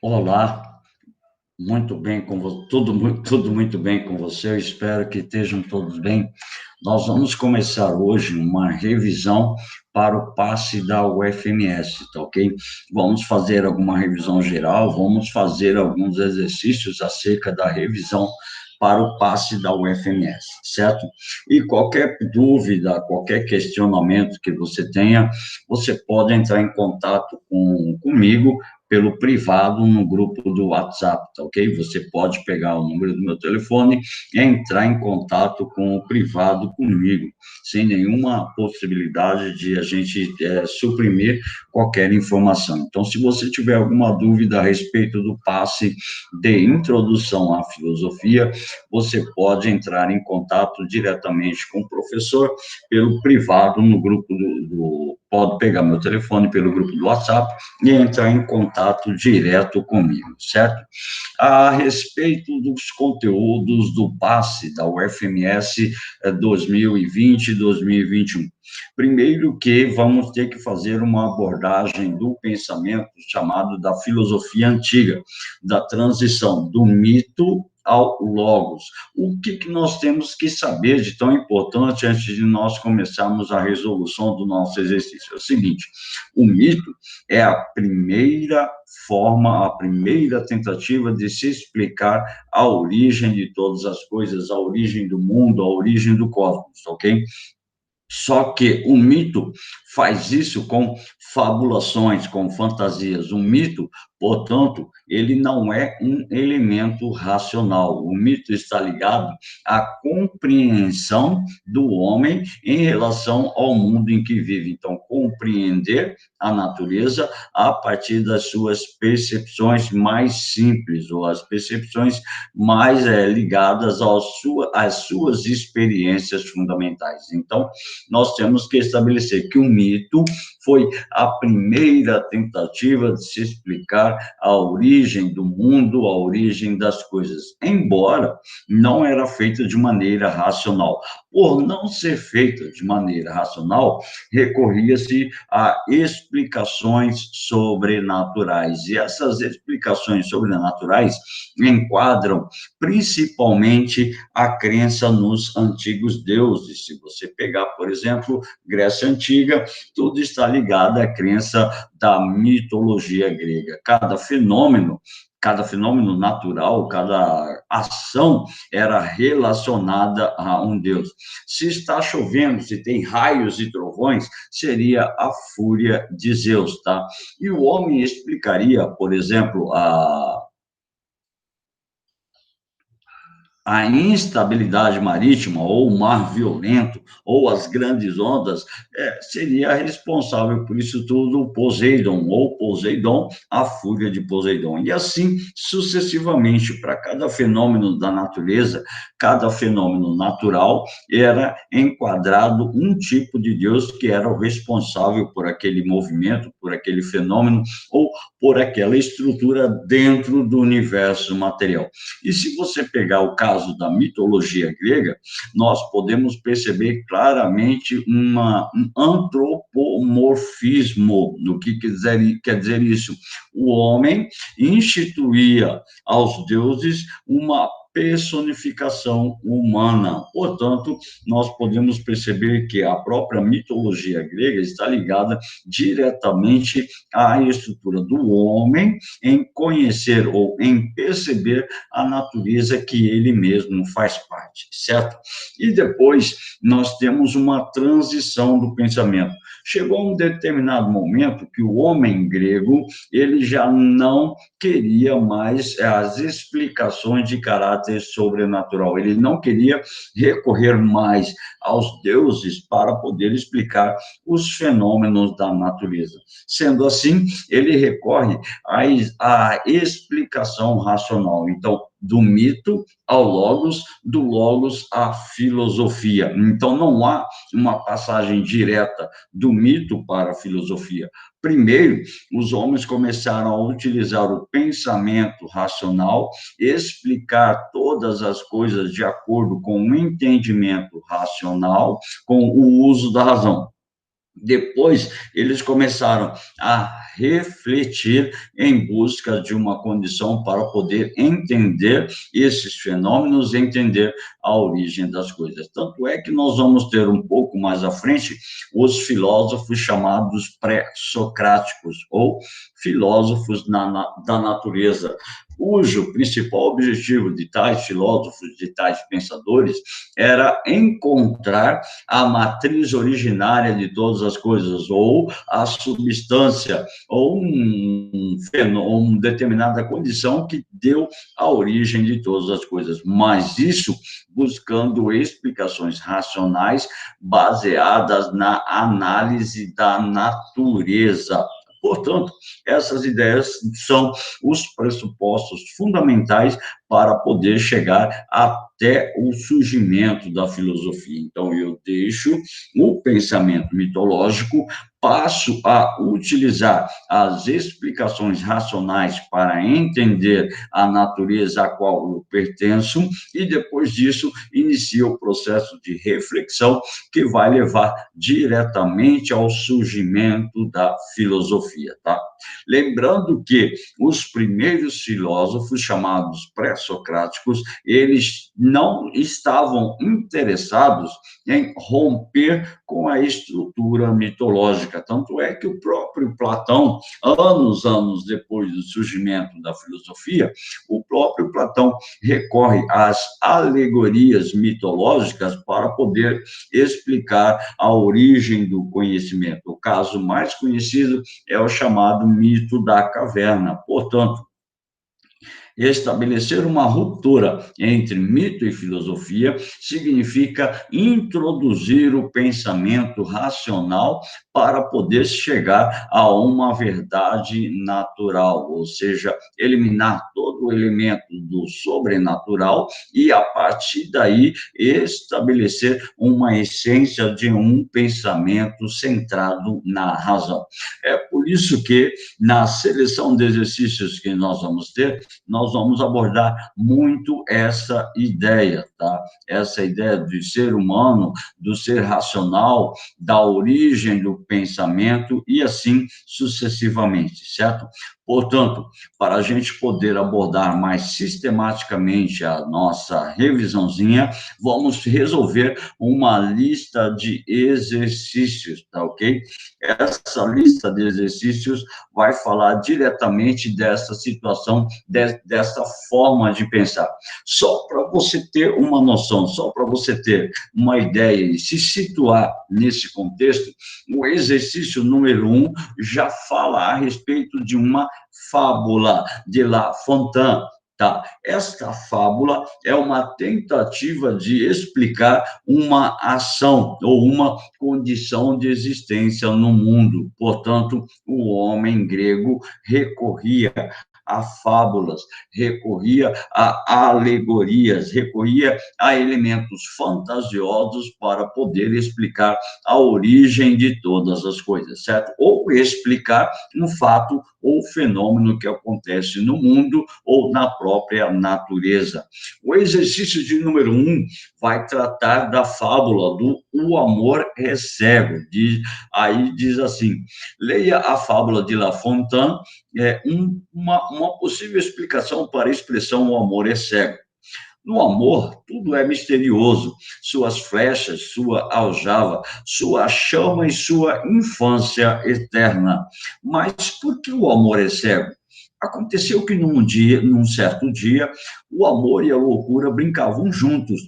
Olá, muito bem com você, tudo muito bem com você, eu espero que estejam todos bem. Nós vamos começar hoje uma revisão para o passe da UFMS, tá ok? Vamos fazer alguma revisão geral, vamos fazer alguns exercícios acerca da revisão para o passe da UFMS, certo? E qualquer dúvida, qualquer questionamento que você tenha, você pode entrar em contato comigo pelo privado no grupo do WhatsApp, tá ok? Você pode pegar o número do meu telefone e entrar em contato com o privado comigo, sem nenhuma possibilidade de a gente suprimir qualquer informação. Então, se você tiver alguma dúvida a respeito do passe de introdução à filosofia, você pode entrar em contato diretamente com o professor pelo privado no grupo pode pegar meu telefone pelo grupo do WhatsApp e entrar em contato direto comigo, certo? A respeito dos conteúdos do passe da UFMS 2020 e 2021. Primeiro que vamos ter que fazer uma abordagem do pensamento chamado da filosofia antiga, da transição do mito ao logos. O que nós temos que saber de tão importante antes de nós começarmos a resolução do nosso exercício? É o seguinte, o mito é a primeira forma, a primeira tentativa de se explicar a origem de todas as coisas, a origem do mundo, a origem do cosmos, ok? Só que o mito faz isso com fabulações, com fantasias. O mito, portanto, ele não é um elemento racional. O mito está ligado à compreensão do homem em relação ao mundo em que vive. Então, compreender a natureza a partir das suas percepções mais simples, ou as percepções mais ligadas às suas experiências fundamentais. Então, nós temos que estabelecer que o mito foi a primeira tentativa de se explicar a origem do mundo, a origem das coisas, embora não era feita de maneira racional. Por não ser feita de maneira racional, recorria-se a explicações sobrenaturais. E essas explicações sobrenaturais enquadram principalmente a crença nos antigos deuses. Se você pegar, por exemplo, Grécia Antiga, tudo está ligado à crença da mitologia grega. Cada fenômeno natural, cada ação era relacionada a um deus. Se está chovendo, se tem raios e trovões, seria a fúria de Zeus, tá? E o homem explicaria, por exemplo, a instabilidade marítima, ou o mar violento, ou as grandes ondas, seria responsável por isso tudo Poseidon, ou Poseidon, a fúria de Poseidon. E assim sucessivamente, para cada fenômeno da natureza, cada fenômeno natural, era enquadrado um tipo de Deus que era o responsável por aquele movimento, por aquele fenômeno, ou por aquela estrutura dentro do universo material. E se você pegar o caso da mitologia grega, nós podemos perceber claramente um antropomorfismo. Do que quer dizer isso? O homem instituía aos deuses uma personificação humana. Portanto, nós podemos perceber que a própria mitologia grega está ligada diretamente à estrutura do homem em conhecer ou em perceber a natureza que ele mesmo faz parte, certo? E depois nós temos uma transição do pensamento. Chegou um determinado momento que o homem grego, ele já não queria mais as explicações de caráter sobrenatural, ele não queria recorrer mais aos deuses para poder explicar os fenômenos da natureza. Sendo assim, ele recorre à explicação racional. Então, do mito ao logos, do logos à filosofia. Então, não há uma passagem direta do mito para a filosofia. Primeiro, os homens começaram a utilizar o pensamento racional, explicar todas as coisas de acordo com o entendimento racional, com o uso da razão. Depois, eles começaram a refletir em busca de uma condição para poder entender esses fenômenos, entender a origem das coisas. Tanto é que nós vamos ter um pouco mais à frente os filósofos chamados pré-socráticos, ou filósofos da natureza, cujo principal objetivo de tais filósofos, de tais pensadores, era encontrar a matriz originária de todas as coisas, ou a substância, ou uma determinada condição que deu a origem de todas as coisas. Mas isso buscando explicações racionais baseadas na análise da natureza. Portanto, essas ideias são os pressupostos fundamentais para poder chegar até o surgimento da filosofia. Então, eu deixo o pensamento mitológico, passo a utilizar as explicações racionais para entender a natureza a qual eu pertenço, e depois disso inicia o processo de reflexão que vai levar diretamente ao surgimento da filosofia, tá? Lembrando que os primeiros filósofos, chamados pré-socráticos, eles não estavam interessados em romper com a estrutura mitológica. Tanto é que o próprio Platão, anos depois do surgimento da filosofia, o próprio Platão recorre às alegorias mitológicas para poder explicar a origem do conhecimento. O caso mais conhecido é o chamado mito da caverna. Portanto, estabelecer uma ruptura entre mito e filosofia significa introduzir o pensamento racional para poder chegar a uma verdade natural, ou seja, eliminar todo o elemento do sobrenatural e, a partir daí, estabelecer uma essência de um pensamento centrado na razão. É por isso que, na seleção de exercícios que nós vamos ter, nós vamos abordar muito essa ideia, tá? Essa ideia do ser humano, do ser racional, da origem do pensamento e assim sucessivamente, certo? Portanto, para a gente poder abordar mais sistematicamente a nossa revisãozinha, vamos resolver uma lista de exercícios, tá ok? Essa lista de exercícios vai falar diretamente dessa situação, dessa forma de pensar. Só para você ter uma noção, só para você ter uma ideia e se situar nesse contexto, o exercício número 1 já fala a respeito de uma fábula de La Fontaine. Tá? Esta fábula é uma tentativa de explicar uma ação ou uma condição de existência no mundo. Portanto, o homem grego recorria a fábulas, recorria a alegorias, recorria a elementos fantasiosos para poder explicar a origem de todas as coisas, certo? Ou explicar um fato ou fenômeno que acontece no mundo ou na própria natureza. O exercício de número 1 vai tratar da fábula do O Amor é Cego. Aí diz assim, leia a fábula de La Fontaine, uma possível explicação para a expressão o amor é cego. No amor, tudo é misterioso, suas flechas, sua aljava, sua chama e sua infância eterna. Mas por que o amor é cego? Aconteceu que num certo dia, o amor e a loucura brincavam juntos.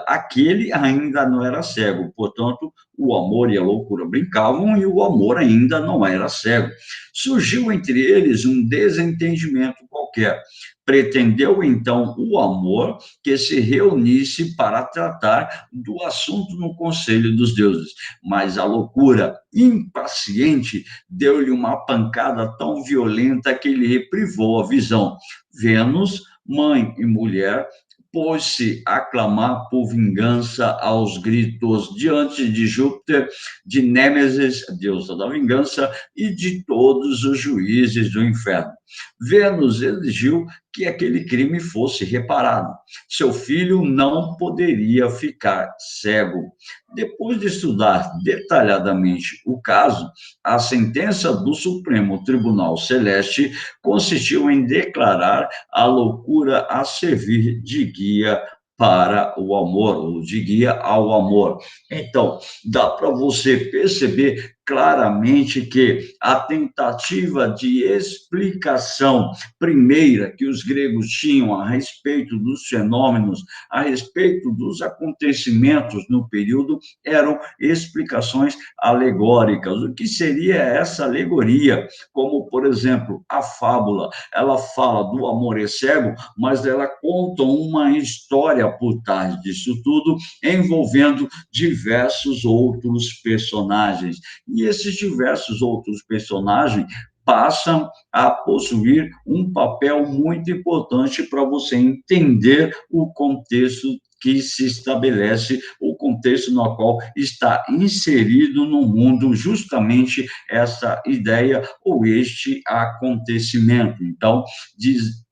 Aquele ainda não era cego, portanto, o amor e a loucura brincavam e o amor ainda não era cego. Surgiu entre eles um desentendimento qualquer. Pretendeu então o amor que se reunisse para tratar do assunto no conselho dos deuses, mas a loucura, impaciente, deu-lhe uma pancada tão violenta que lhe privou a visão. Vênus, mãe e mulher, pôs-se a clamar por vingança aos gritos diante de Júpiter, de Nêmesis, deusa da vingança, e de todos os juízes do inferno. Vênus exigiu que aquele crime fosse reparado. Seu filho não poderia ficar cego. Depois de estudar detalhadamente o caso, a sentença do Supremo Tribunal Celeste consistiu em declarar a loucura a servir de guia para o amor, ou de guia ao amor. Então, dá para você perceber claramente que a tentativa de explicação primeira que os gregos tinham a respeito dos fenômenos, a respeito dos acontecimentos no período, eram explicações alegóricas. O que seria essa alegoria? Como, por exemplo, a fábula, ela fala do amor é cego, mas ela conta uma história por trás disso tudo, envolvendo diversos outros personagens. E esses diversos outros personagens passam a possuir um papel muito importante para você entender o contexto que se estabelece, o contexto no qual está inserido no mundo justamente essa ideia ou este acontecimento. Então, diz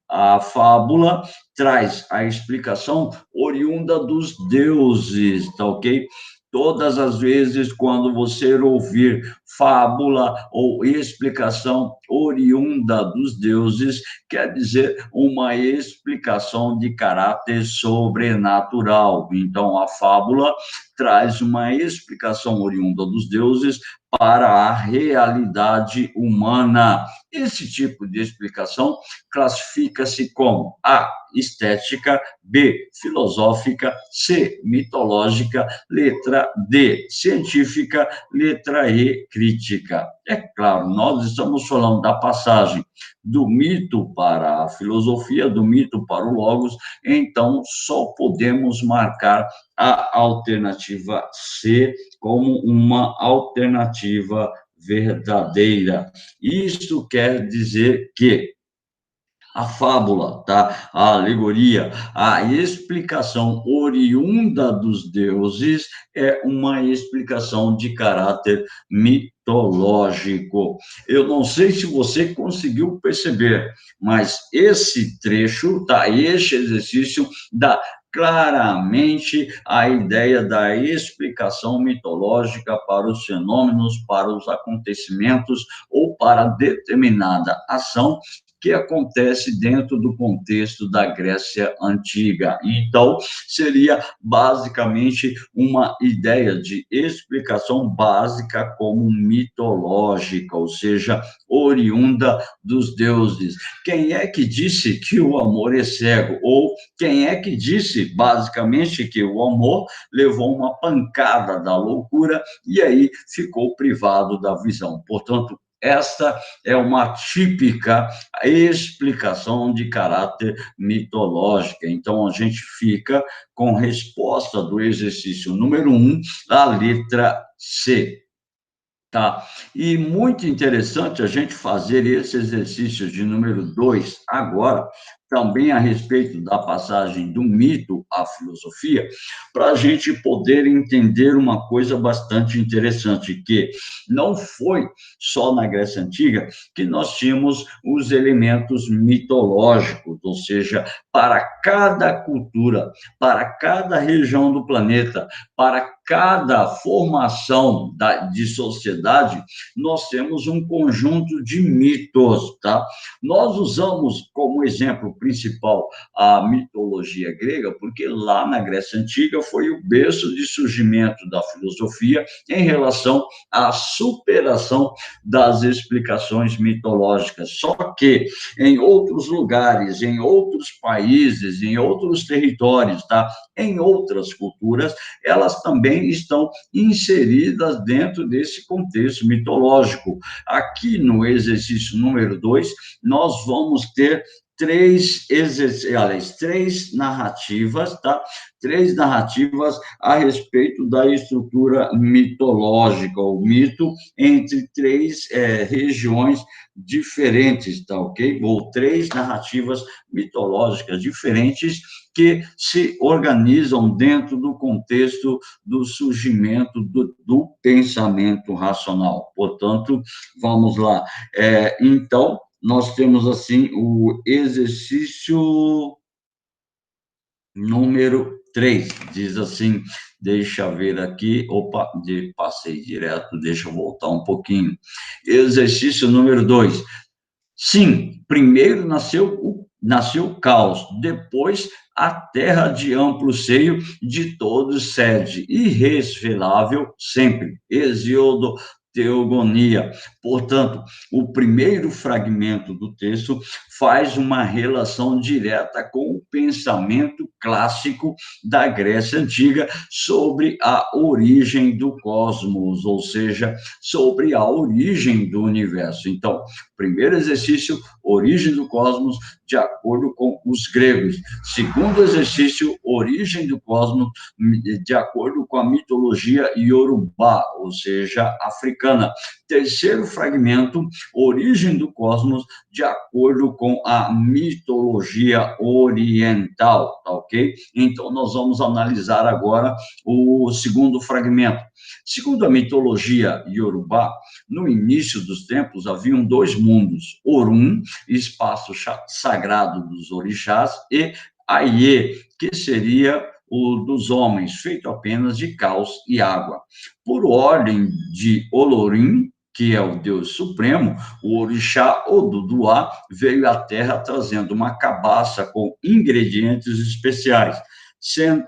a fábula traz a explicação oriunda dos deuses, tá ok? Todas as vezes quando você ouvir fábula ou explicação oriunda dos deuses, quer dizer uma explicação de caráter sobrenatural. Então, a fábula traz uma explicação oriunda dos deuses para a realidade humana. Esse tipo de explicação classifica-se como A, estética, B, filosófica, C, mitológica, letra D, científica, letra E, crítica. É claro, nós estamos falando da passagem do mito para a filosofia, do mito para o logos, então só podemos marcar a alternativa C como uma alternativa verdadeira. Isso quer dizer que a fábula, tá? A alegoria, a explicação oriunda dos deuses é uma explicação de caráter mitológico. Eu não sei se você conseguiu perceber, mas esse trecho, tá? Este exercício dá claramente a ideia da explicação mitológica para os fenômenos, para os acontecimentos ou para determinada ação que acontece dentro do contexto da Grécia Antiga. Então, seria basicamente uma ideia de explicação básica como mitológica, ou seja, oriunda dos deuses. Quem é que disse que o amor é cego? Ou quem é que disse, basicamente, que o amor levou uma pancada da loucura e aí ficou privado da visão? Portanto, esta é uma típica explicação de caráter mitológica. Então, a gente fica com resposta do exercício número 1, a letra C. Tá? E muito interessante a gente fazer esse exercício de número 2 agora, também a respeito da passagem do mito à filosofia, para a gente poder entender uma coisa bastante interessante, que não foi só na Grécia Antiga que nós tínhamos os elementos mitológicos, ou seja, para cada cultura, para cada região do planeta, para cada formação de sociedade, nós temos um conjunto de mitos, tá? Nós usamos como exemplo principal a mitologia grega, porque lá na Grécia Antiga foi o berço de surgimento da filosofia em relação à superação das explicações mitológicas. Só que em outros lugares, em outros países, em outros territórios, tá? Em outras culturas, elas também estão inseridas dentro desse contexto mitológico. Aqui no exercício número 2, nós vamos ter três narrativas, tá? Três narrativas a respeito da estrutura mitológica, o mito, entre três regiões diferentes, tá ok? Ou três narrativas mitológicas diferentes que se organizam dentro do contexto do surgimento do pensamento racional. Portanto, vamos lá. Então, nós temos, assim, o exercício número 3 diz assim, deixa eu ver aqui, opa, passei direto, deixa eu voltar um pouquinho. Exercício número 2. Sim, primeiro nasceu o caos, depois a terra de amplo seio de todos cede, irresvelável sempre. Hesíodo, Teogonia. Portanto, o primeiro fragmento do texto faz uma relação direta com o pensamento clássico da Grécia Antiga sobre a origem do cosmos, ou seja, sobre a origem do universo. Então, primeiro exercício, origem do cosmos, de acordo com os gregos. Segundo exercício, origem do cosmos, de acordo com a mitologia iorubá, ou seja, africana. Terceiro fragmento, origem do cosmos, de acordo com a mitologia oriental, tá ok? Então, nós vamos analisar agora o segundo fragmento. Segundo a mitologia iorubá, no início dos tempos, haviam dois mundos: Orum, espaço sagrado dos orixás, e Aie, que seria o dos homens, feito apenas de caos e água. Por ordem de Olorim, que é o Deus Supremo, o orixá Oduduá veio à Terra trazendo uma cabaça com ingredientes especiais,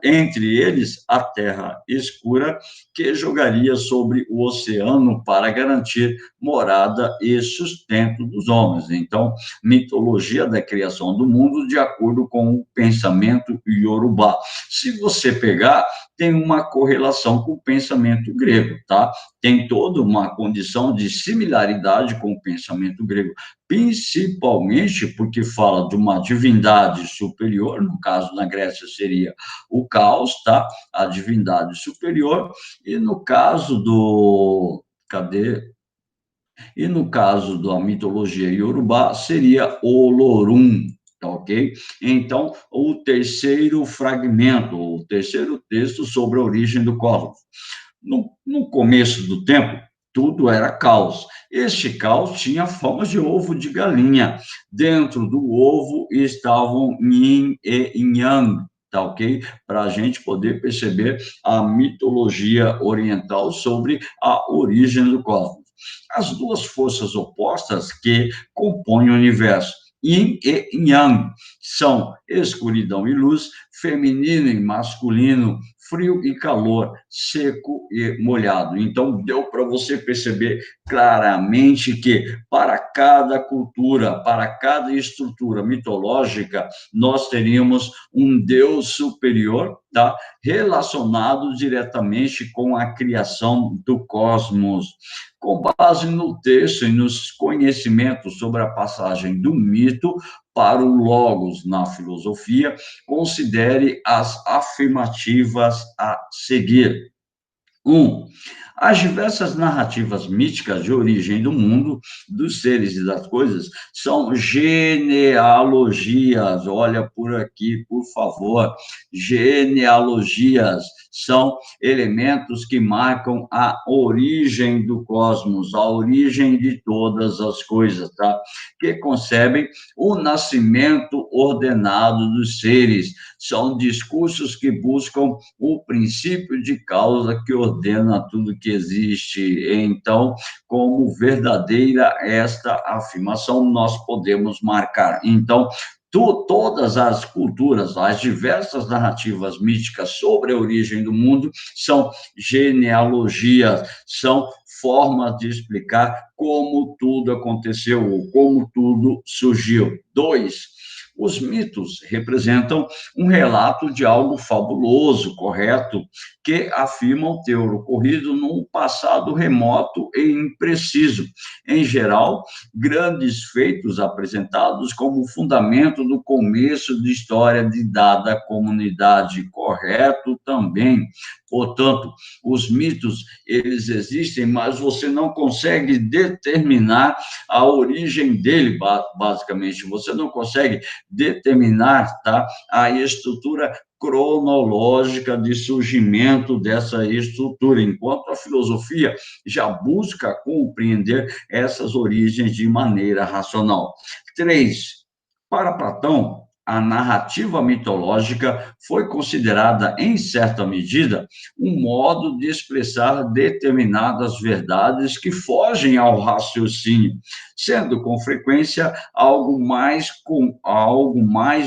entre eles a terra escura, que jogaria sobre o oceano para garantir morada e sustento dos homens. Então, mitologia da criação do mundo de acordo com o pensamento iorubá. Se você pegar, tem uma correlação com o pensamento grego, tá? Tem toda uma condição de similaridade com o pensamento grego, principalmente porque fala de uma divindade superior, no caso na Grécia seria o caos, tá? A divindade superior, e no caso do. Cadê? E no caso da mitologia iorubá, seria Olorum, tá ok? Então, o terceiro fragmento, o terceiro texto sobre a origem do cosmos. No começo do tempo, tudo era caos. Este caos tinha formas de ovo de galinha. Dentro do ovo estavam yin e yang, tá ok? Para a gente poder perceber a mitologia oriental sobre a origem do cosmos. As duas forças opostas que compõem o universo, Yin e Yang, são escuridão e luz, feminino e masculino, frio e calor, seco e molhado. Então, deu para você perceber claramente que, para cada cultura, para cada estrutura mitológica, nós teríamos um Deus superior, tá? Relacionado diretamente com a criação do cosmos. Com base no texto e nos conhecimentos sobre a passagem do mito para o logos na filosofia, considere as afirmativas a seguir. 1. As diversas narrativas míticas de origem do mundo, dos seres e das coisas, são genealogias. Olha por aqui, por favor. Genealogias são elementos que marcam a origem do cosmos, a origem de todas as coisas, tá? Que concebem o nascimento ordenado dos seres. São discursos que buscam o princípio de causa que ordena tudo que existe. Então, como verdadeira esta afirmação, nós podemos marcar. Então, todas as culturas, as diversas narrativas míticas sobre a origem do mundo são genealogias, são formas de explicar como tudo aconteceu, ou como tudo surgiu. 2. Os mitos representam um relato de algo fabuloso, correto, que afirmam ter ocorrido num passado remoto e impreciso. Em geral, grandes feitos apresentados como fundamento do começo de história de dada comunidade, correto também. Portanto, os mitos, eles existem, mas você não consegue determinar a origem dele, basicamente. Você não consegue determinar, tá, a estrutura cronológica de surgimento dessa estrutura, enquanto a filosofia já busca compreender essas origens de maneira racional. 3. Para Platão, a narrativa mitológica foi considerada, em certa medida, um modo de expressar determinadas verdades que fogem ao raciocínio, sendo com frequência algo mais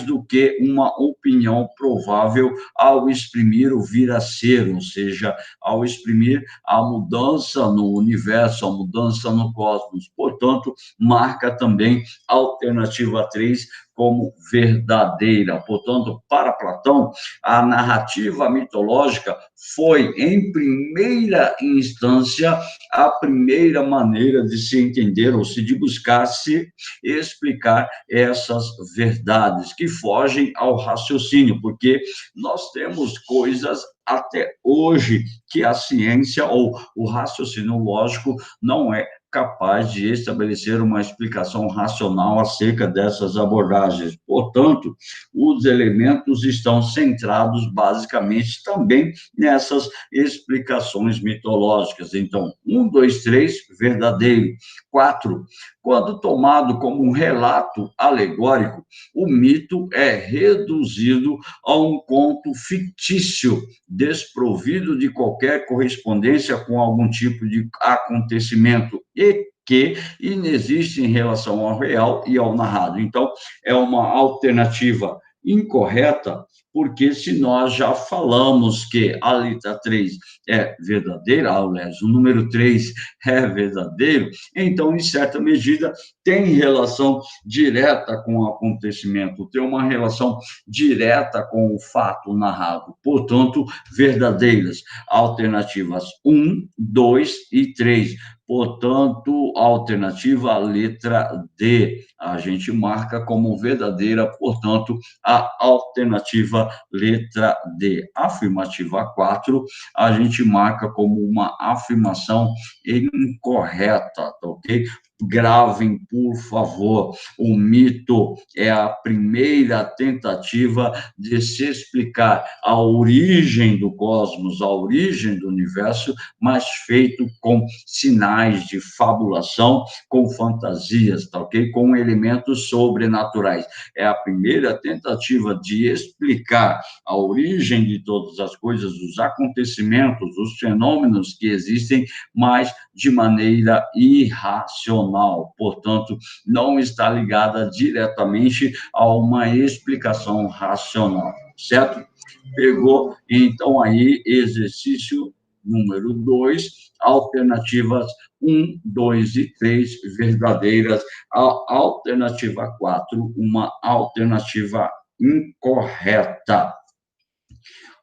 do que uma opinião provável ao exprimir o vir a ser, ou seja, ao exprimir a mudança no universo, a mudança no cosmos. Portanto, marca também a alternativa 3 como verdadeira. Portanto, para Platão, a narrativa mitológica foi, em primeira instância, a primeira maneira de se entender ou de buscar se explicar essas verdades que fogem ao raciocínio, porque nós temos coisas até hoje que a ciência ou o raciocínio lógico não é capaz de estabelecer uma explicação racional acerca dessas abordagens. Portanto, os elementos estão centrados basicamente também nessas explicações mitológicas. Então, 1, 2, 3, verdadeiro. 4, quando tomado como um relato alegórico, o mito é reduzido a um conto fictício, desprovido de qualquer correspondência com algum tipo de acontecimento e que inexiste em relação ao real e ao narrado. Então, é uma alternativa incorreta, porque se nós já falamos que a letra 3 é verdadeira, aliás, o número 3 é verdadeiro, então, em certa medida, tem relação direta com o acontecimento, tem uma relação direta com o fato narrado, portanto, verdadeiras. Alternativas 1, 2 e 3. Portanto, a alternativa, a letra D, a gente marca como verdadeira, portanto, a alternativa letra D. Afirmativa 4, a gente marca como uma afirmação incorreta, tá ok? Gravem, por favor, o mito é a primeira tentativa de se explicar a origem do cosmos, a origem do universo, mas feito com sinais de fabulação, com fantasias, tá ok? Com elementos sobrenaturais. É a primeira tentativa de explicar a origem de todas as coisas, os acontecimentos, os fenômenos que existem, mas de maneira irracional. Portanto, não está ligada diretamente a uma explicação racional, certo? Pegou, então, aí, exercício número 2, alternativas 1, 2 e 3 verdadeiras, a alternativa 4, uma alternativa incorreta.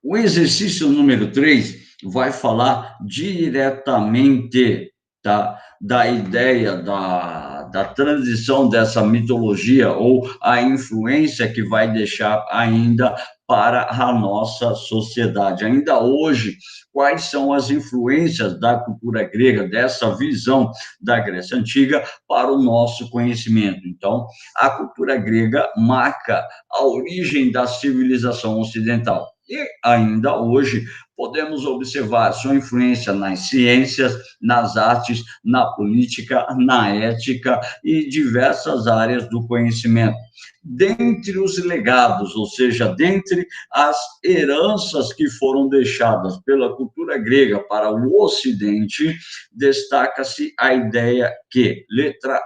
O exercício número 3 vai falar diretamente, tá, da ideia da transição dessa mitologia ou a influência que vai deixar ainda para a nossa sociedade. Ainda hoje, quais são as influências da cultura grega, dessa visão da Grécia Antiga para o nosso conhecimento? Então, a cultura grega marca a origem da civilização ocidental. E ainda hoje podemos observar sua influência nas ciências, nas artes, na política, na ética e diversas áreas do conhecimento. Dentre os legados, ou seja, dentre as heranças que foram deixadas pela cultura grega para o Ocidente, destaca-se a ideia que, letra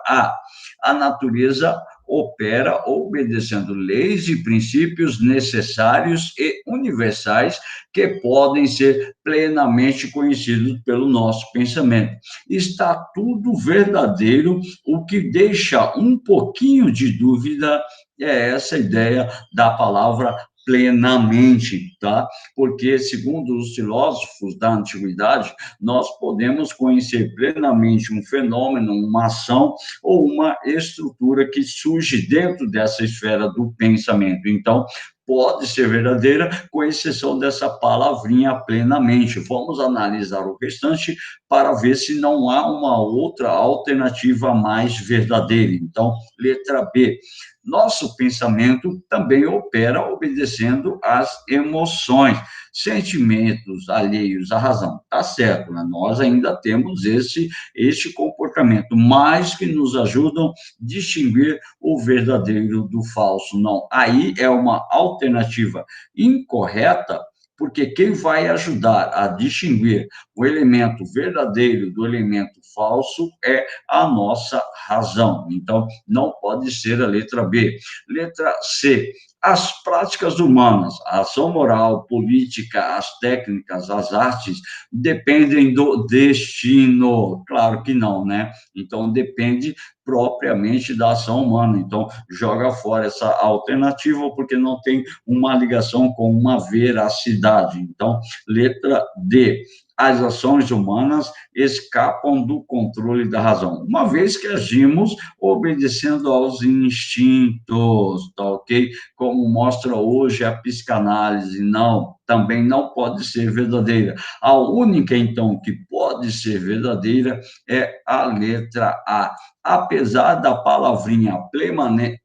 A natureza opera obedecendo leis e princípios necessários e universais que podem ser plenamente conhecidos pelo nosso pensamento. Está tudo verdadeiro, o que deixa um pouquinho de dúvida é essa ideia da palavra plenamente, tá? Porque, segundo os filósofos da antiguidade, nós podemos conhecer plenamente um fenômeno, uma ação ou uma estrutura que surge dentro dessa esfera do pensamento. Então, pode ser verdadeira, com exceção dessa palavrinha plenamente. Vamos analisar o restante para ver se não há uma outra alternativa mais verdadeira. Então, letra B. Nosso pensamento também opera obedecendo às emoções, sentimentos alheios à razão. Tá certo, né? Nós ainda temos este comportamento, mas que nos ajudam a distinguir o verdadeiro do falso. Não, aí é uma alternativa incorreta, porque quem vai ajudar a distinguir o elemento verdadeiro do elemento falso é a nossa razão. Então, não pode ser a letra B. Letra C. As práticas humanas, a ação moral, política, as técnicas, as artes, dependem do destino. Claro que não, né? Então, depende propriamente da ação humana. Então, joga fora essa alternativa, porque não tem uma ligação com uma veracidade. Então, letra D. As ações humanas escapam do controle da razão, uma vez que agimos obedecendo aos instintos, tá ok? Como mostra hoje a psicanálise, não, também não pode ser verdadeira. A única, então, que pode ser verdadeira é a letra A. Apesar da palavrinha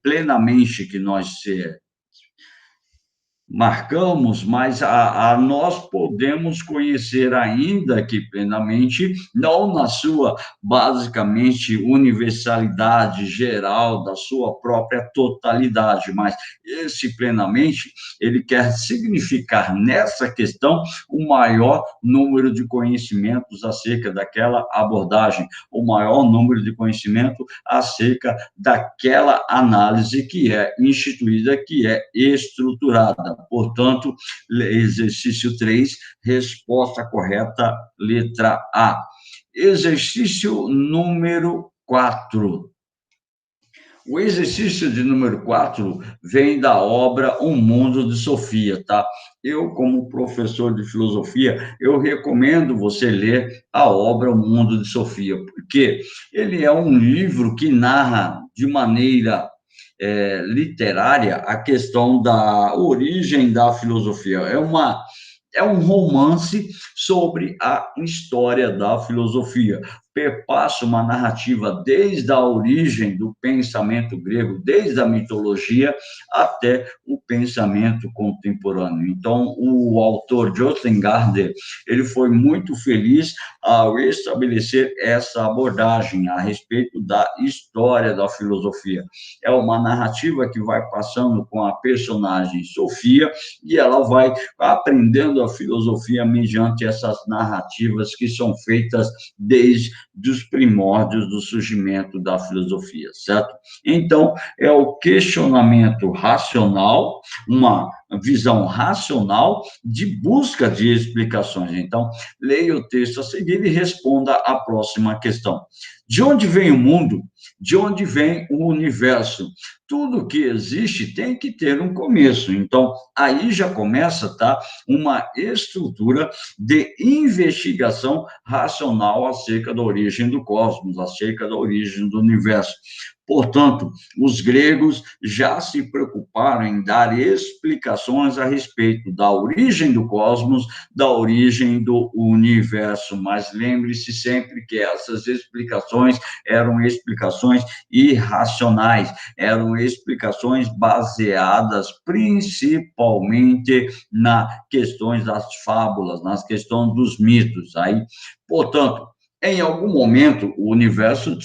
plenamente que nós marcamos, mas nós podemos conhecer ainda que plenamente, não na sua, basicamente, universalidade geral, da sua própria totalidade, mas esse plenamente, ele quer significar nessa questão o maior número de conhecimentos acerca daquela abordagem, o maior número de conhecimento acerca daquela análise que é instituída, que é estruturada. Portanto, exercício 3, resposta correta, letra A. Exercício número 4. O exercício de número 4 vem da obra Um Mundo de Sofia, tá? Eu, como professor de filosofia, eu recomendo você ler a obra Um Mundo de Sofia, porque ele é um livro que narra de maneira literária a questão da origem da filosofia. É um romance sobre a história da filosofia. Perpassa uma narrativa desde a origem do pensamento grego, desde a mitologia até o pensamento contemporâneo. Então, o autor Jostein Gaarder, ele foi muito feliz ao estabelecer essa abordagem a respeito da história da filosofia. É uma narrativa que vai passando com a personagem Sofia e ela vai aprendendo a filosofia mediante essas narrativas que são feitas desde os primórdios do surgimento da filosofia, certo? Então, é o questionamento racional, uma visão racional de busca de explicações. Então, leia o texto a seguir e responda a próxima questão. De onde vem o mundo? De onde vem o universo? Tudo que existe tem que ter um começo. Então, aí já começa, tá, uma estrutura de investigação racional acerca da origem do cosmos, acerca da origem do universo. Portanto, os gregos já se preocuparam em dar explicações a respeito da origem do cosmos, da origem do universo, mas lembre-se sempre que essas explicações eram explicações irracionais, eram explicações baseadas principalmente nas questões das fábulas, nas questões dos mitos. Aí, portanto, em algum momento, o universo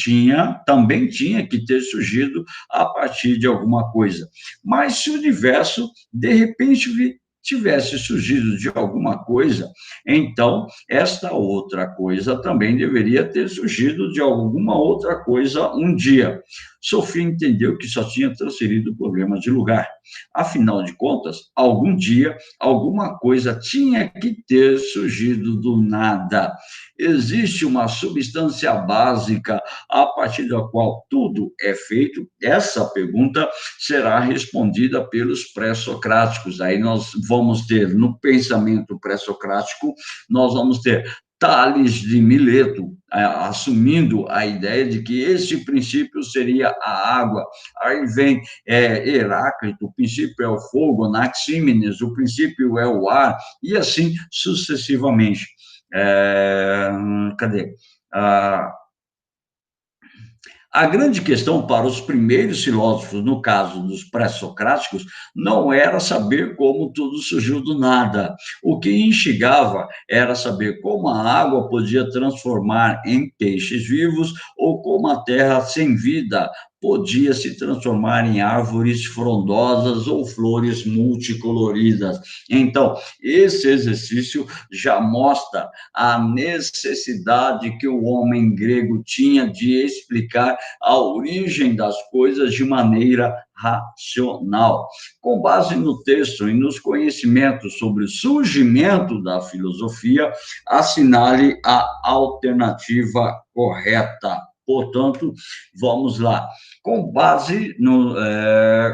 também tinha que ter surgido a partir de alguma coisa. Mas se o universo, de repente, tivesse surgido de alguma coisa, então esta outra coisa também deveria ter surgido de alguma outra coisa um dia. Sofia entendeu que só tinha transferido o problema de lugar. Afinal de contas, algum dia, alguma coisa tinha que ter surgido do nada. Existe uma substância básica a partir da qual tudo é feito? Essa pergunta será respondida pelos pré-socráticos. Aí nós vamos ter, no pensamento pré-socrático, nós vamos ter Tales de Mileto, assumindo a ideia de que este princípio seria a água. Aí vem Heráclito, o princípio é o fogo, Anaxímenes, o princípio é o ar, e assim sucessivamente. Cadê? A grande questão para os primeiros filósofos, no caso dos pré-socráticos, não era saber como tudo surgiu do nada. O que instigava era saber como a água podia transformar em peixes vivos ou como a terra sem vida podia se transformar em árvores frondosas ou flores multicoloridas. Então, esse exercício já mostra a necessidade que o homem grego tinha de explicar a origem das coisas de maneira racional. Com base no texto e nos conhecimentos sobre o surgimento da filosofia, assinale a alternativa correta. Portanto, vamos lá. Com base no.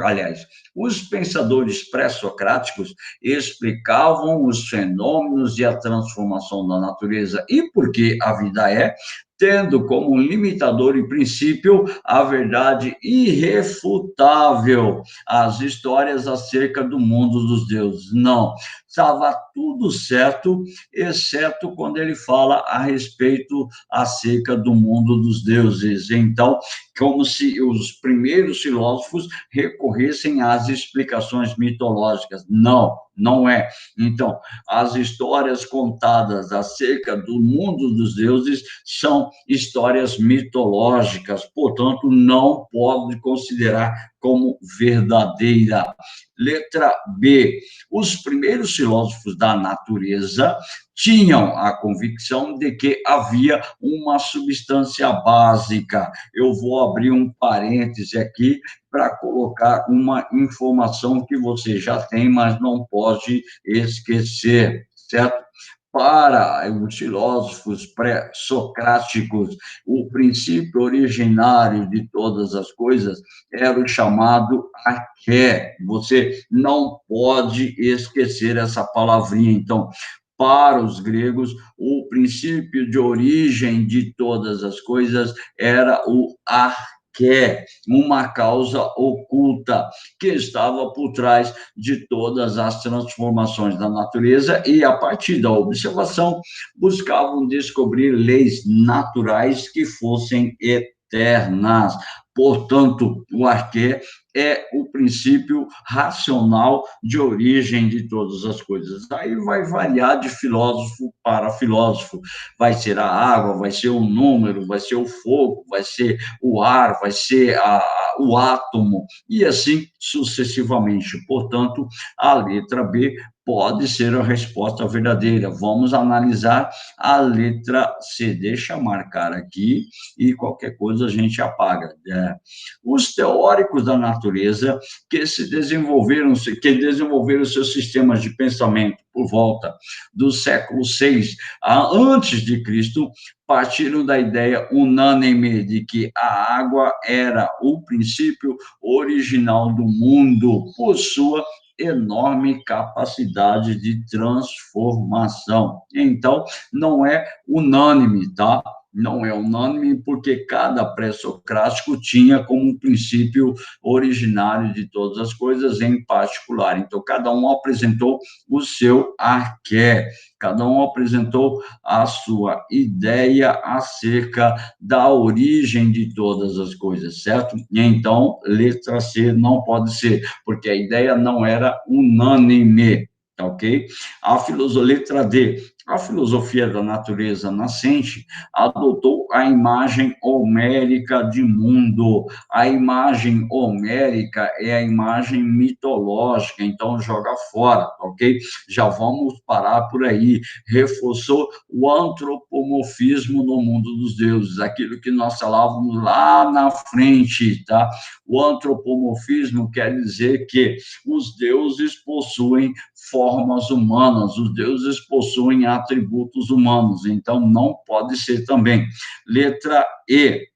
Aliás, os pensadores pré-socráticos explicavam os fenômenos e a transformação da natureza e por que a vida é, tendo como limitador e princípio a verdade irrefutável, as histórias acerca do mundo dos deuses. Não, estava tudo certo, exceto quando ele fala a respeito acerca do mundo dos deuses. Então, como se os primeiros filósofos recorressem às explicações mitológicas. Não, não é. Então, as histórias contadas acerca do mundo dos deuses são histórias mitológicas, portanto, não pode considerar como verdadeira. Letra B. Os primeiros filósofos da natureza tinham a convicção de que havia uma substância básica. Eu vou abrir um parêntese aqui para colocar uma informação que você já tem, mas não pode esquecer, certo? Para os filósofos pré-socráticos, o princípio originário de todas as coisas era o chamado arqué. Você não pode esquecer essa palavrinha. Então, para os gregos, o princípio de origem de todas as coisas era o arqué, uma causa oculta que estava por trás de todas as transformações da natureza e, a partir da observação, buscavam descobrir leis naturais que fossem eternas. Portanto, o arqué é o princípio racional de origem de todas as coisas. Aí vai variar de filósofo para filósofo. Vai ser a água, vai ser o número, vai ser o fogo, vai ser o ar, vai ser o átomo, e assim sucessivamente. Portanto, a letra B pode ser a resposta verdadeira. Vamos analisar a letra C. Deixa eu marcar aqui e qualquer coisa a gente apaga. Os teóricos da natureza que desenvolveram seus sistemas de pensamento por volta do século VI antes de Cristo, partiram da ideia unânime de que a água era o princípio original do mundo, por sua enorme capacidade de transformação. Então, não é unânime, tá? Não é unânime porque cada pré-socrático tinha como princípio originário de todas as coisas em particular. Então, cada um apresentou o seu arqué, cada um apresentou a sua ideia acerca da origem de todas as coisas, certo? E então, letra C não pode ser, porque a ideia não era unânime, tá ok? Letra D, a filosofia da natureza nascente adotou a imagem homérica de mundo. A imagem homérica é a imagem mitológica, então joga fora, ok? Já vamos parar por aí. Reforçou o antropomorfismo no mundo dos deuses, aquilo que nós falávamos lá na frente, tá? O antropomorfismo quer dizer que os deuses possuem formas humanas, os deuses possuem atributos humanos, então não pode ser também. Letra E.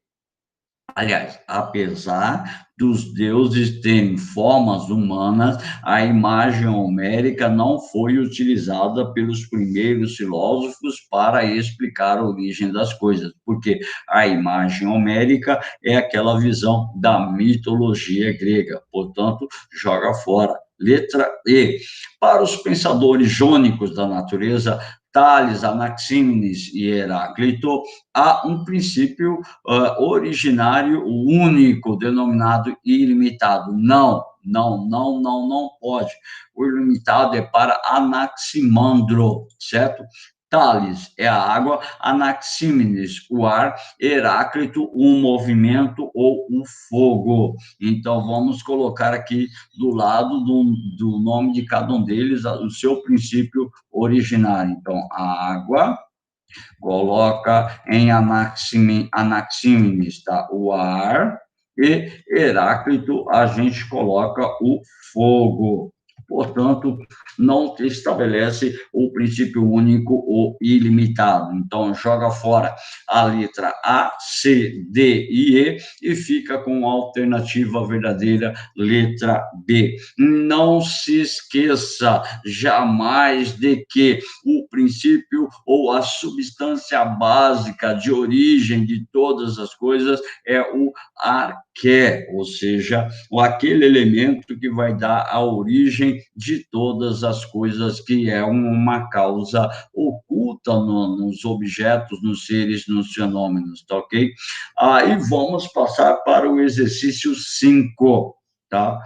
Aliás, apesar dos deuses terem formas humanas, a imagem homérica não foi utilizada pelos primeiros filósofos para explicar a origem das coisas, porque a imagem homérica é aquela visão da mitologia grega, portanto, joga fora. Letra E. Para os pensadores jônicos da natureza, Tales, Anaxímenes e Heráclito, há um princípio originário único, denominado ilimitado. Não pode. O ilimitado é para Anaximandro, certo? Tales é a água, Anaxímenes, o ar, Heráclito, o movimento ou o fogo. Então, vamos colocar aqui do lado do nome de cada um deles o seu princípio originário. Então, a água, coloca em Anaxímenes, tá? O ar, e Heráclito a gente coloca o fogo. Portanto, não estabelece o princípio único ou ilimitado. Então, joga fora a letra A, C, D e E e fica com a alternativa verdadeira, letra B. Não se esqueça jamais de que o princípio ou a substância básica de origem de todas as coisas é o arqué, ou seja, aquele elemento que vai dar a origem de todas as coisas, que é uma causa oculta nos objetos, nos seres, nos fenômenos, tá ok? Aí vamos passar para o exercício 5, tá?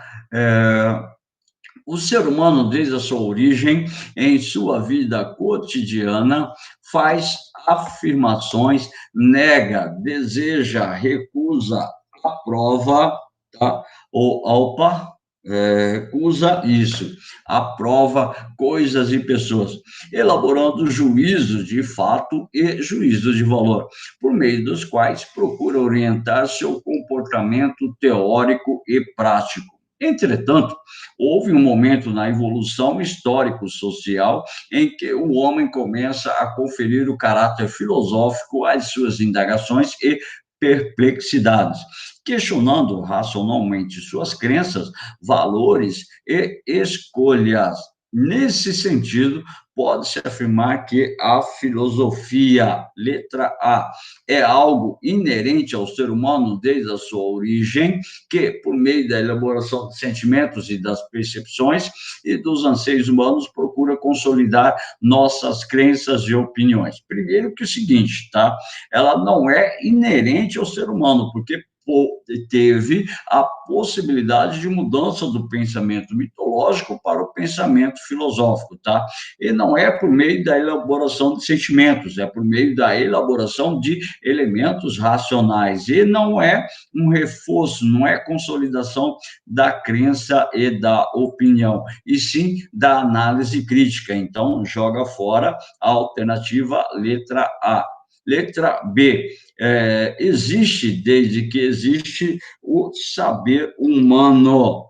O ser humano, desde a sua origem, em sua vida cotidiana, faz afirmações, nega, deseja, recusa, aprova, tá? Ou, opa, recusa isso, aprova coisas e pessoas, elaborando juízos de fato e juízos de valor, por meio dos quais procura orientar seu comportamento teórico e prático. Entretanto, houve um momento na evolução histórico-social em que o homem começa a conferir o caráter filosófico às suas indagações e perplexidades, questionando racionalmente suas crenças, valores e escolhas. Nesse sentido, pode-se afirmar que a filosofia, letra A, é algo inerente ao ser humano desde a sua origem, que, por meio da elaboração de sentimentos e das percepções e dos anseios humanos, procura consolidar nossas crenças e opiniões. Primeiro que o seguinte, tá? Ela não é inerente ao ser humano, porque teve a possibilidade de mudança do pensamento mitológico para o pensamento filosófico, tá? E não é por meio da elaboração de sentimentos, é por meio da elaboração de elementos racionais, e não é um reforço, não é consolidação da crença e da opinião, e sim da análise crítica. Então, joga fora a alternativa letra A. Letra B, existe desde que existe o saber humano.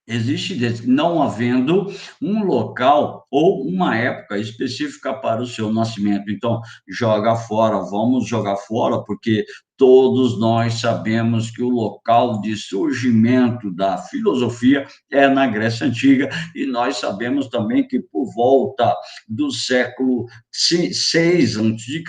Existe, não havendo um local ou uma época específica para o seu nascimento. Então, joga fora, vamos jogar fora, porque todos nós sabemos que o local de surgimento da filosofia é na Grécia Antiga, e nós sabemos também que por volta do século 6 a.C.,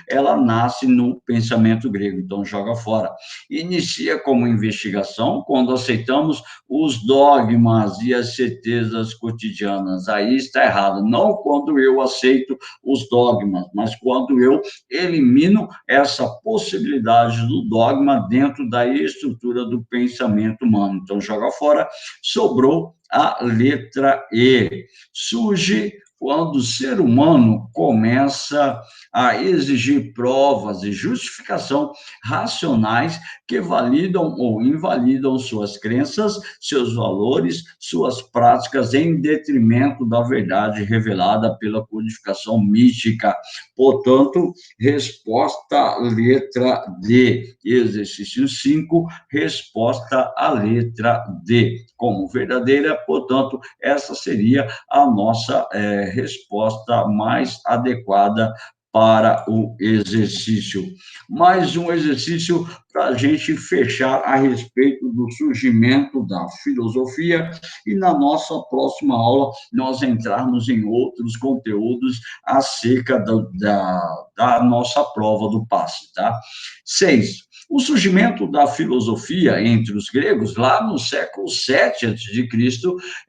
ela nasce no pensamento grego. Então, joga fora. Inicia como investigação quando aceitamos os dogmas e as certezas cotidianas. Aí está errado. Não quando eu aceito os dogmas, mas quando eu elimino essa possibilidade do dogma dentro da estrutura do pensamento humano. Então, joga fora. Sobrou a letra E. Surge quando o ser humano começa a exigir provas e justificação racionais que validam ou invalidam suas crenças, seus valores, suas práticas, em detrimento da verdade revelada pela codificação mística. Portanto, resposta letra D. Exercício 5, resposta a letra D. Como verdadeira, portanto, essa seria a nossa resposta mais adequada para o exercício. Mais um exercício para a gente fechar a respeito do surgimento da filosofia, e na nossa próxima aula nós entrarmos em outros conteúdos acerca da nossa prova do passe, tá? 6. O surgimento da filosofia entre os gregos, lá no século VII a.C.,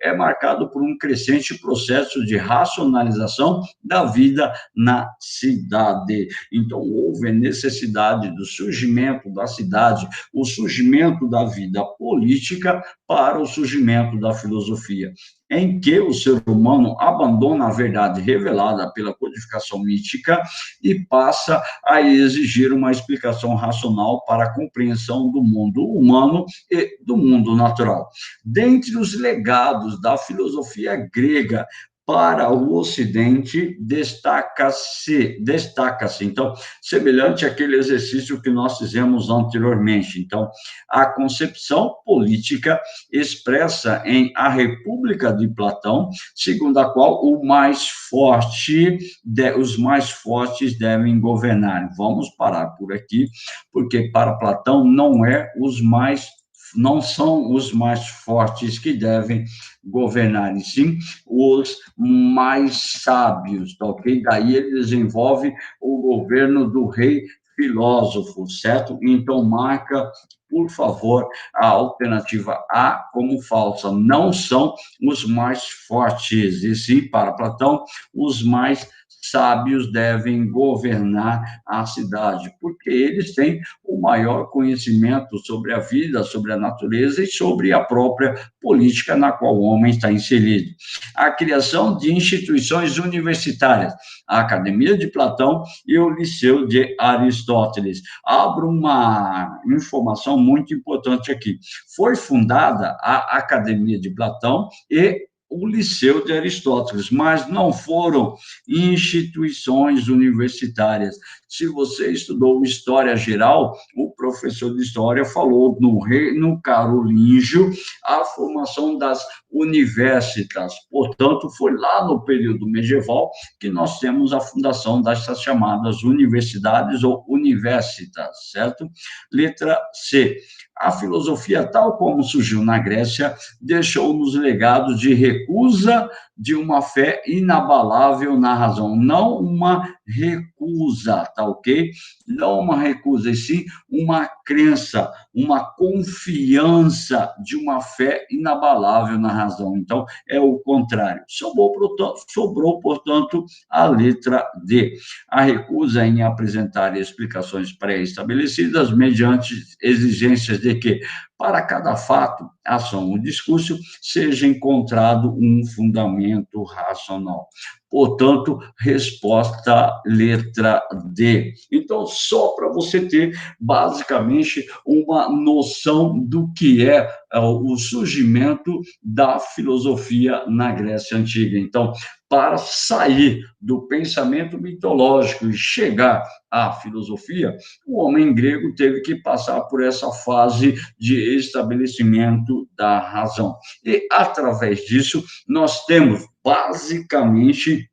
é marcado por um crescente processo de racionalização da vida na cidade. Então, houve a necessidade do surgimento da cidade, o surgimento da vida política para o surgimento da filosofia, em que o ser humano abandona a verdade revelada pela codificação mítica e passa a exigir uma explicação racional para a compreensão do mundo humano e do mundo natural. Dentre os legados da filosofia grega para o Ocidente, destaca-se, então, semelhante àquele exercício que nós fizemos anteriormente. Então, a concepção política expressa em A República de Platão, segundo a qual os mais fortes devem governar. Vamos parar por aqui, porque para Platão não são os mais fortes que devem governar, e sim os mais sábios, tá ok? Daí ele desenvolve o governo do rei filósofo, certo? Então, marca, por favor, a alternativa A como falsa. Não são os mais fortes, e sim, para Platão, os mais sábios devem governar a cidade, porque eles têm o maior conhecimento sobre a vida, sobre a natureza e sobre a própria política na qual o homem está inserido. A criação de instituições universitárias, a Academia de Platão e o Liceu de Aristóteles. Abro uma informação muito importante aqui. Foi fundada a Academia de Platão e o Liceu de Aristóteles, mas não foram instituições universitárias. Se você estudou História Geral, o professor de História falou no Reino Carolíngio a formação das universitas. Portanto, foi lá no período medieval que nós temos a fundação dessas chamadas universidades ou universitas, certo? Letra C. A filosofia, tal como surgiu na Grécia, deixou-nos legados de recusa de uma fé inabalável na razão, não uma recusa, tá ok? Não uma recusa, e sim uma crença, uma confiança de uma fé inabalável na razão. Então, é o contrário. Sobrou, portanto, a letra D. A recusa em apresentar explicações pré-estabelecidas mediante exigências de que, para cada fato, ação ou discurso, seja encontrado um fundamento racional. Portanto, resposta letra D. Então, só para você ter, basicamente, uma noção do que é o surgimento da filosofia na Grécia Antiga. Então, para sair do pensamento mitológico e chegar à filosofia, o homem grego teve que passar por essa fase de estabelecimento da razão. E, através disso, nós temos, basicamente,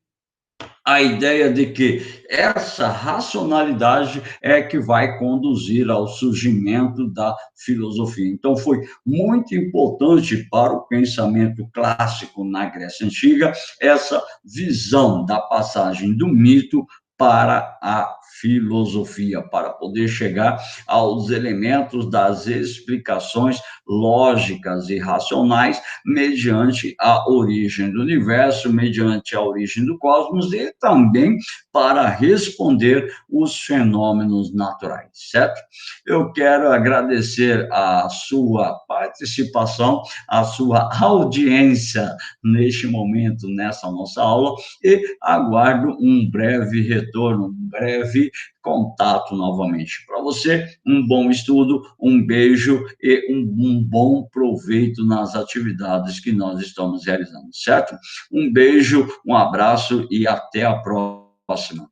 a ideia de que essa racionalidade é que vai conduzir ao surgimento da filosofia. Então, foi muito importante para o pensamento clássico na Grécia Antiga essa visão da passagem do mito para a filosofia, para poder chegar aos elementos das explicações lógicas e racionais mediante a origem do universo, mediante a origem do cosmos e também para responder os fenômenos naturais, certo? Eu quero agradecer a sua participação, a sua audiência neste momento, nessa nossa aula, e aguardo um breve retorno, um breve contato novamente. Para você, um bom estudo, um beijo e um bom proveito nas atividades que nós estamos realizando, certo? Um beijo, um abraço e até a próxima.